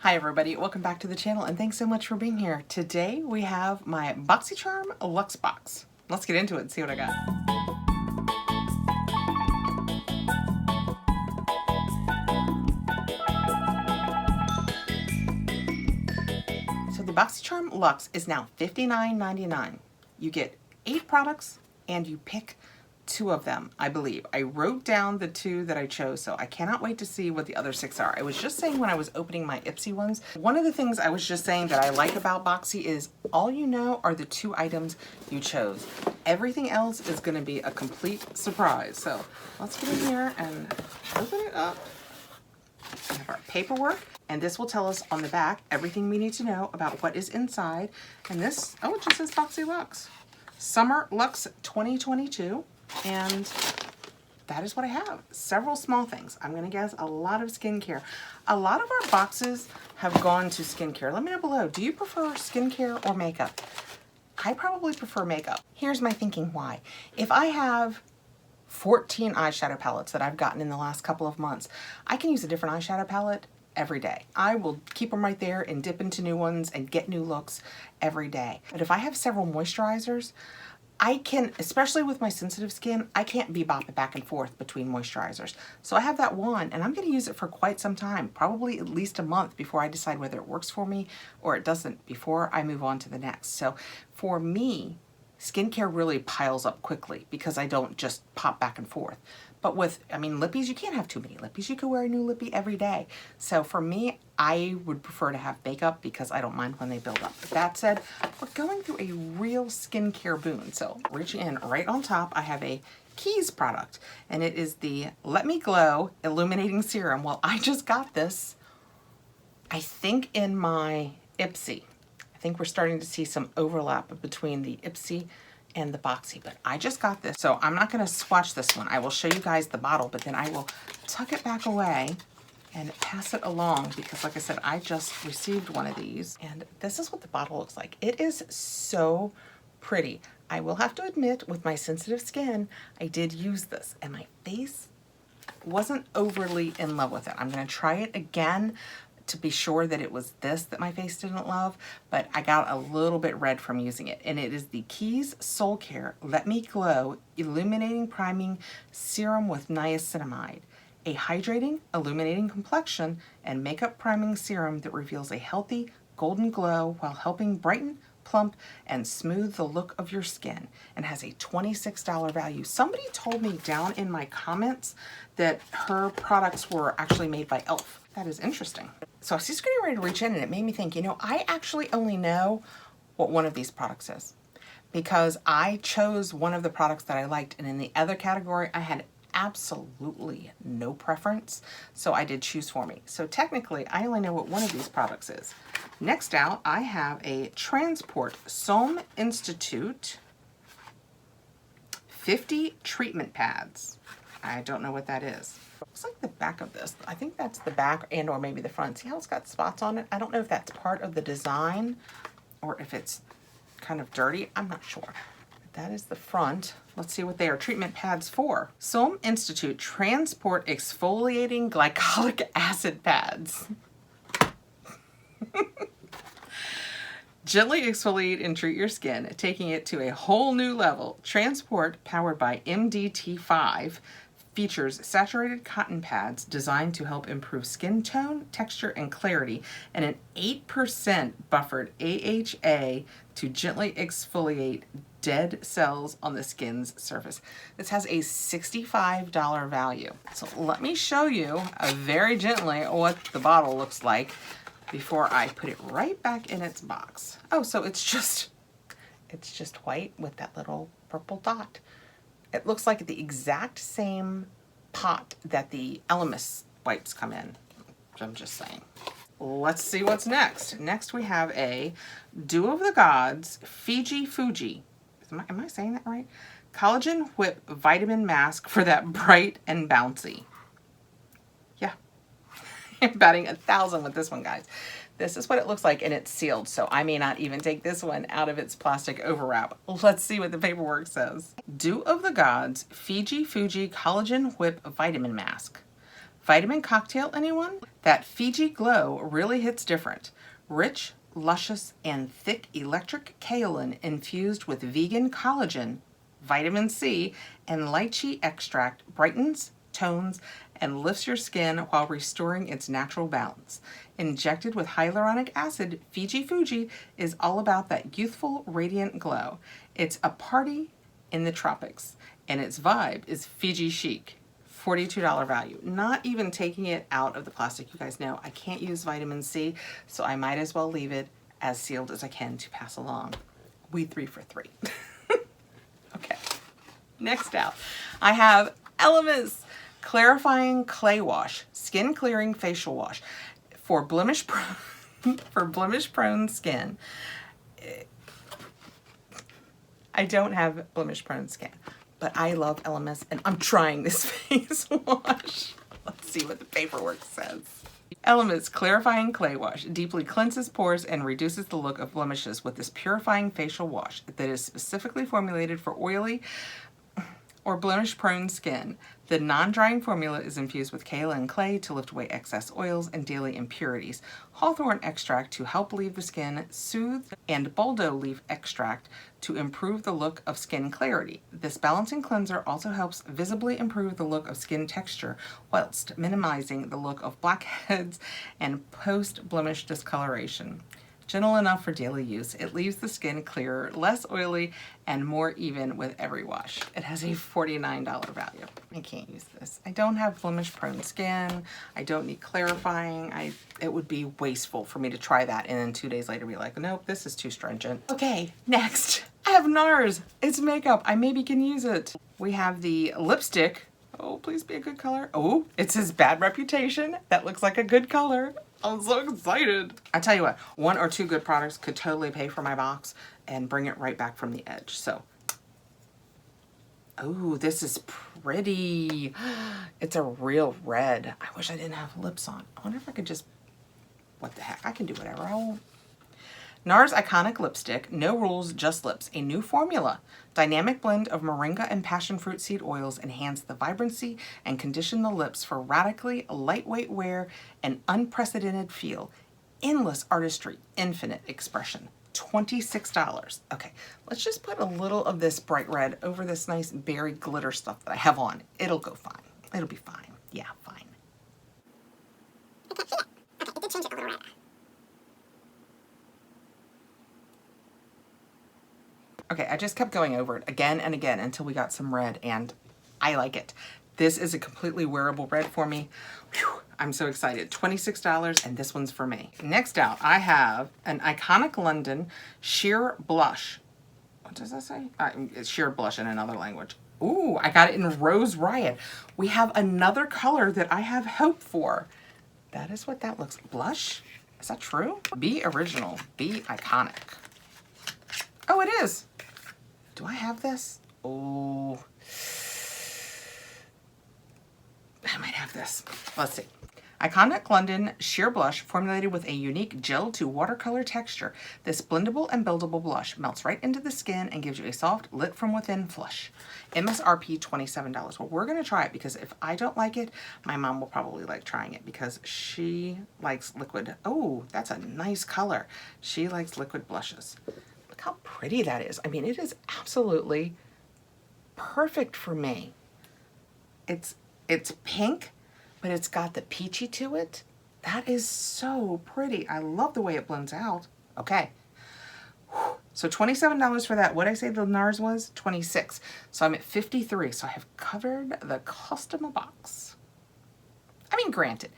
Hi everybody, welcome back to the channel and thanks so much for being here. Today we have my Boxycharm Luxe box. Let's get into it and see what I got. So the Boxycharm Luxe is now $59.99. You get 8 products and you pick 2 of them, I believe. I wrote down the 2 that I chose, so I cannot wait to see what the other 6 are. I was just saying when I was opening my Ipsy ones, one of the things I was just saying that I like about Boxy is all you know are the 2 items you chose. Everything else is going to be a complete surprise. So let's get in here and open it up. We have our paperwork, and this will tell us on the back everything we need to know about what is inside. And this, oh, it just says Boxy Luxe. Summer Luxe 2022. And that is what I have. Several small things. I'm going to guess a lot of skincare. A lot of our boxes have gone to skincare. Let me know below. Do you prefer skincare or makeup? I probably prefer makeup. Here's my thinking why. If I have 14 eyeshadow palettes that I've gotten in the last couple of months, I can use a different eyeshadow palette every day. I will keep them right there and dip into new ones and get new looks every day. But if I have several moisturizers, I can, especially with my sensitive skin, I can't be bopping back and forth between moisturizers. So I have that one and I'm going to use it for quite some time, probably at least a month before I decide whether it works for me or it doesn't before I move on to the next. So for me, skincare really piles up quickly because I don't just pop back and forth. But with, I mean, lippies, you can't have too many lippies. You can wear a new lippy every day. So for me, I would prefer to have makeup because I don't mind when they build up. But that said, we're going through a real skincare boon. So reaching in right on top, I have a Keys product, and it is the Let Me Glow Illuminating Serum. Well, I just got this, I think, in my Ipsy. I think we're starting to see some overlap between the Ipsy and the Boxy, but I just got this. So I'm not gonna swatch this one. I will show you guys the bottle, but then I will tuck it back away and pass it along because like I said, I just received one of these and this is what the bottle looks like. It is so pretty. I will have to admit with my sensitive skin, I did use this and my face wasn't overly in love with it. I'm gonna try it again to be sure that it was this that my face didn't love, but I got a little bit red from using it. And it is the Keys Soul Care Let Me Glow Illuminating Priming Serum with Niacinamide, a hydrating, illuminating complexion and makeup priming serum that reveals a healthy golden glow while helping brighten, plump, and smooth the look of your skin, and has a $26 value. Somebody told me down in my comments that her products were actually made by e.l.f. That is interesting. So I was just getting ready to reach in and it made me think, you know, I actually only know what one of these products is because I chose one of the products that I liked, and in the other category I had absolutely no preference, so I did choose for me. So technically I only know what one of these products is. Next out I have a Transport Somme Institute 50 treatment pads. I don't know what that is. Looks like the back of this. I think that's the back and or maybe the front. See how it's got spots on it? I don't know if that's part of the design or if it's kind of dirty. I'm not sure. But that is the front. Let's see what they are treatment pads for. Somme Institute Transport Exfoliating Glycolic Acid Pads. Gently exfoliate and treat your skin, taking it to a whole new level. Transport, powered by MDT5, features saturated cotton pads designed to help improve skin tone, texture, and clarity, and an 8% buffered AHA to gently exfoliate dead cells on the skin's surface. This has a $65 value. So let me show you very gently what the bottle looks like before I put it right back in its box. Oh, so it's just white with that little purple dot. It looks like the exact same pot that the Elemis wipes come in. I'm just saying. Let's see what's next. Next we have a Dew of the Gods Fiji Fuji. Am I saying that right? Collagen Whip Vitamin Mask for that bright and bouncy. Yeah. I'm batting 1,000 with this one, guys. This is what it looks like, and it's sealed, so I may not even take this one out of its plastic overwrap. Let's see what the paperwork says. Dew of the Gods Fiji Fuji Collagen Whip Vitamin Mask. Vitamin cocktail, anyone? That Fiji glow really hits different. Rich, luscious, and thick electric kaolin infused with vegan collagen, vitamin C, and lychee extract brightens, tones, and lifts your skin while restoring its natural balance. Injected with hyaluronic acid, Fiji Fuji is all about that youthful, radiant glow. It's a party in the tropics, and its vibe is Fiji chic. $42 value. Not even taking it out of the plastic. You guys know I can't use vitamin C, so I might as well leave it as sealed as I can to pass along. We 3 for 3. Okay, next out, I have Elemis Clarifying Clay Wash, Skin Clearing Facial Wash for blemish prone skin. I don't have blemish prone skin, but I love Elemis and I'm trying this face wash. Let's see what the paperwork says. Elemis Clarifying Clay Wash deeply cleanses pores and reduces the look of blemishes with this purifying facial wash that is specifically formulated for oily or blemish-prone skin. The non-drying formula is infused with kaolin clay to lift away excess oils and daily impurities, hawthorn extract to help leave the skin soothed, and boldo leaf extract to improve the look of skin clarity. This balancing cleanser also helps visibly improve the look of skin texture whilst minimizing the look of blackheads and post-blemish discoloration. Gentle enough for daily use, it leaves the skin clearer, less oily, and more even with every wash. It has a $49 value. I can't use this. I don't have blemish-prone skin. I don't need clarifying. It would be wasteful for me to try that and then 2 days later be like, nope, this is too stringent. Okay, next, I have NARS. It's makeup. I maybe can use it. We have the lipstick. Oh, please be a good color. Oh, it says bad reputation. That looks like a good color. I'm so excited. I tell you what, 1 or 2 good products could totally pay for my box and bring it right back from the edge. So, oh, this is pretty. It's a real red. I wish I didn't have lips on. I wonder if I could just, what the heck? I can do whatever I want. NARS Iconic Lipstick, no rules, just lips. A new formula. Dynamic blend of moringa and passion fruit seed oils enhance the vibrancy and condition the lips for radically lightweight wear and unprecedented feel. Endless artistry, infinite expression. $26. Okay, let's just put a little of this bright red over this nice berry glitter stuff that I have on. It'll go fine. It'll be fine. Yeah, fine. Okay, it did change it a little red. Okay, I just kept going over it again and again until we got some red, and I like it. This is a completely wearable red for me. Whew, I'm so excited. $26, and this one's for me. Next out, I have an Iconic London Sheer Blush. What does that say? It's Sheer Blush in another language. Ooh, I got it in Rose Riot. We have another color that I have hope for. That is what that looks like. Blush? Is that true? Be original. Be iconic. Oh, it is. Do I have this? Oh, I might have this. Let's see. Iconic London Sheer Blush formulated with a unique gel to watercolor texture. This blendable and buildable blush melts right into the skin and gives you a soft, lit from within flush. MSRP $27. Well, we're going to try it because if I don't like it, my mom will probably like trying it because she likes liquid. Oh, that's a nice color. She likes liquid blushes. Look how pretty that is. I mean, it is absolutely perfect for me. It's pink, but it's got the peachy to it. That is so pretty. I love the way it blends out. Okay. So $27 for that. What did I say the NARS was? $26. So I'm at $53. So I have covered the customer box. I mean, granted,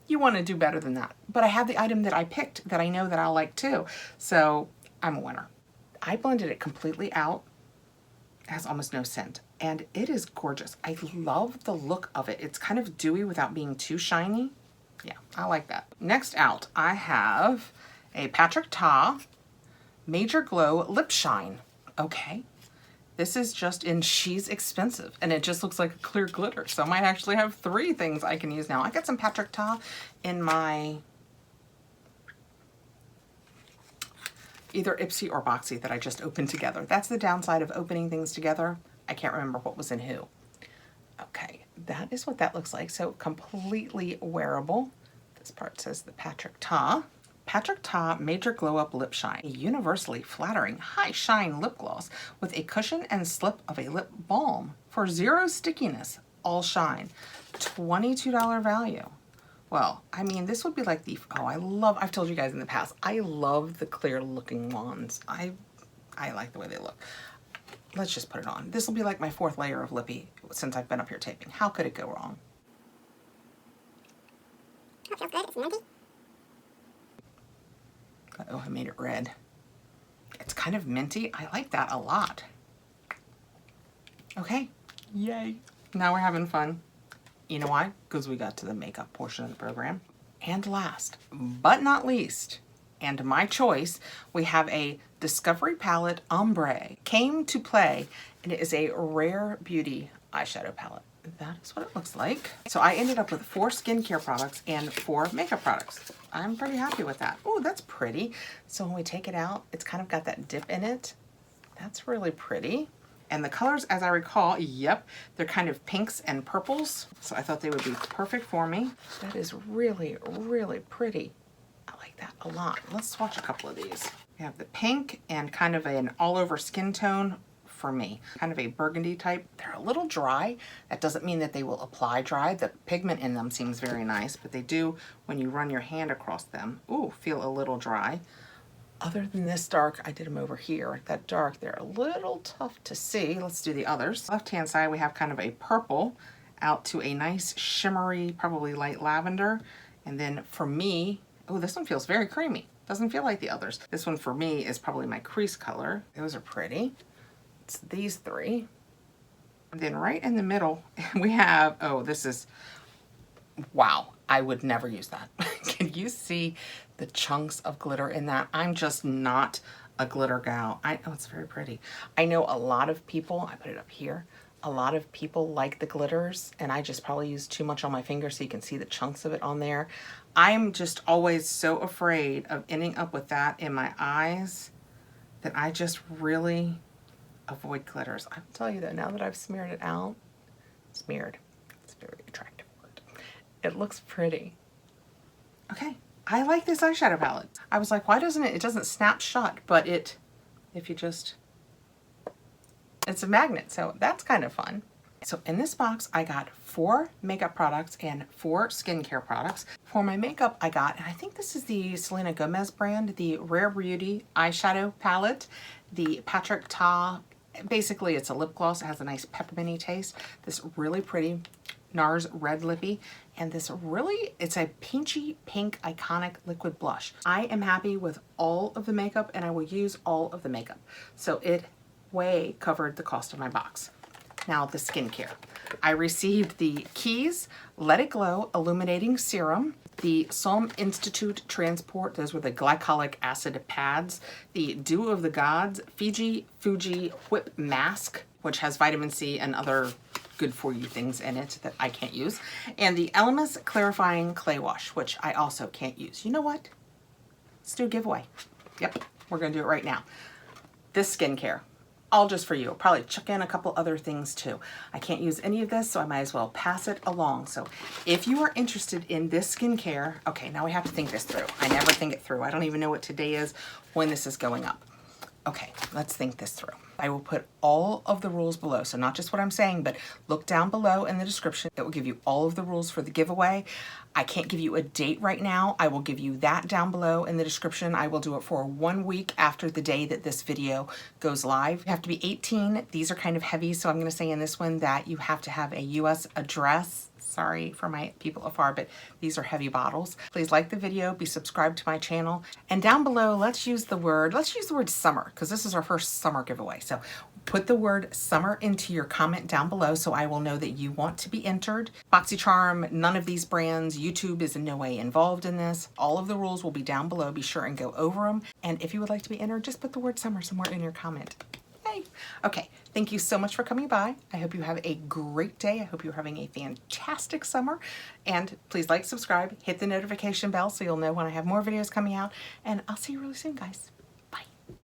you want to do better than that. But I have the item that I picked that I know that I'll like too. So I'm a winner. I blended it completely out. It has almost no scent. And it is gorgeous. I love the look of it. It's kind of dewy without being too shiny. Yeah, I like that. Next out, I have a Patrick Ta Major Glow Lip Shine. Okay. This is just in She's Expensive. And it just looks like a clear glitter. So I might actually have 3 things I can use now. I got some Patrick Ta in my either Ipsy or Boxy that I just opened together. That's the downside of opening things together. I can't remember what was in who. Okay, that is what that looks like. So completely wearable. This part says the Patrick Ta. Patrick Ta Major Glow Up Lip Shine, a universally flattering high shine lip gloss with a cushion and slip of a lip balm for zero stickiness, all shine. $22 value. Well, I mean, this would be like the, oh, I've told you guys in the past, I love the clear looking wands. I like the way they look. Let's just put it on. This will be like my 4th layer of lippy since I've been up here taping. How could it go wrong? Oh, it feels good. It's minty. Oh, I made it red. It's kind of minty. I like that a lot. Okay, yay. Now we're having fun. You know why? Because we got to the makeup portion of the program. And last, but not least, and my choice, we have a Discovery Palette Ombre. Came to play, and it is a Rare Beauty eyeshadow palette. That is what it looks like. So I ended up with 4 skincare products and 4 makeup products. I'm pretty happy with that. Oh, that's pretty. So when we take it out, it's kind of got that dip in it. That's really pretty. And the colors, as I recall, yep, they're kind of pinks and purples. So I thought they would be perfect for me. That is really, really pretty. I like that a lot. Let's swatch a couple of these. We have the pink and kind of an all over skin tone for me. Kind of a burgundy type. They're a little dry. That doesn't mean that they will apply dry. The pigment in them seems very nice, but they do, when you run your hand across them, ooh, feel a little dry. Other than this dark, I did them over here. That dark, they're a little tough to see. Let's do the others. Left-hand side, we have kind of a purple out to a nice shimmery, probably light lavender. And then for me, oh, this one feels very creamy. Doesn't feel like the others. This one for me is probably my crease color. Those are pretty. It's these 3. And then right in the middle, we have, oh, this is, wow. I would never use that. Can you see the chunks of glitter in that? I'm just not a glitter gal. Oh, it's very pretty. I know a lot of people, I put it up here, a lot of people like the glitters, and I just probably use too much on my finger so you can see the chunks of it on there. I'm just always so afraid of ending up with that in my eyes that I just really avoid glitters. I'll tell you though, now that I've smeared it out, it's a very attractive word. It looks pretty. Okay, I like this eyeshadow palette. I was like, why doesn't it doesn't snap shut, but it, if you just, it's a magnet, so that's kind of fun. So in this box, I got 4 makeup products and 4 skincare products. For my makeup, I got, and I think this is the Selena Gomez brand, the Rare Beauty eyeshadow palette, the Patrick Ta, basically it's a lip gloss. It has a nice pepperminty taste. This really pretty NARS Red Lippy, and this really, it's a peachy pink iconic liquid blush. I am happy with all of the makeup, and I will use all of the makeup. So it way covered the cost of my box. Now the skincare. I received the Keys Let It Glow Illuminating Serum, the Psalm Institute Transport, those were the glycolic acid pads, the Dew of the Gods Fuji Whip Mask, which has vitamin C and other good for you things in it that I can't use, and the Elemis Clarifying Clay Wash, which I also can't use. You know what? Let's do a giveaway. Yep, we're gonna do it right now. This skincare, all just for you. I'll probably chuck in a couple other things too. I can't use any of this, so I might as well pass it along. So if you are interested in this skincare, okay, now we have to think this through. I never think it through. I don't even know what today is when this is going up. Okay, let's think this through. I will put all of the rules below, so not just what I'm saying, but look down below in the description. It will give you all of the rules for the giveaway. I can't give you a date right now. I will give you that down below in the description. I will do it for 1 week after the day that this video goes live. You have to be 18. These are kind of heavy, so I'm gonna say in this one that you have to have a US address. Sorry for my people afar, but these are heavy bottles. Please like the video, be subscribed to my channel, and down below, let's use the word summer, because this is our first summer giveaway. So put the word summer into your comment down below so I will know that you want to be entered. Boxycharm, none of these brands, YouTube is in no way involved in this. All of the rules will be down below. Be sure and go over them. And if you would like to be entered, just put the word summer somewhere in your comment. Yay. Okay, thank you so much for coming by. I hope you have a great day. I hope you're having a fantastic summer. And please like, subscribe, hit the notification bell so you'll know when I have more videos coming out. And I'll see you really soon, guys.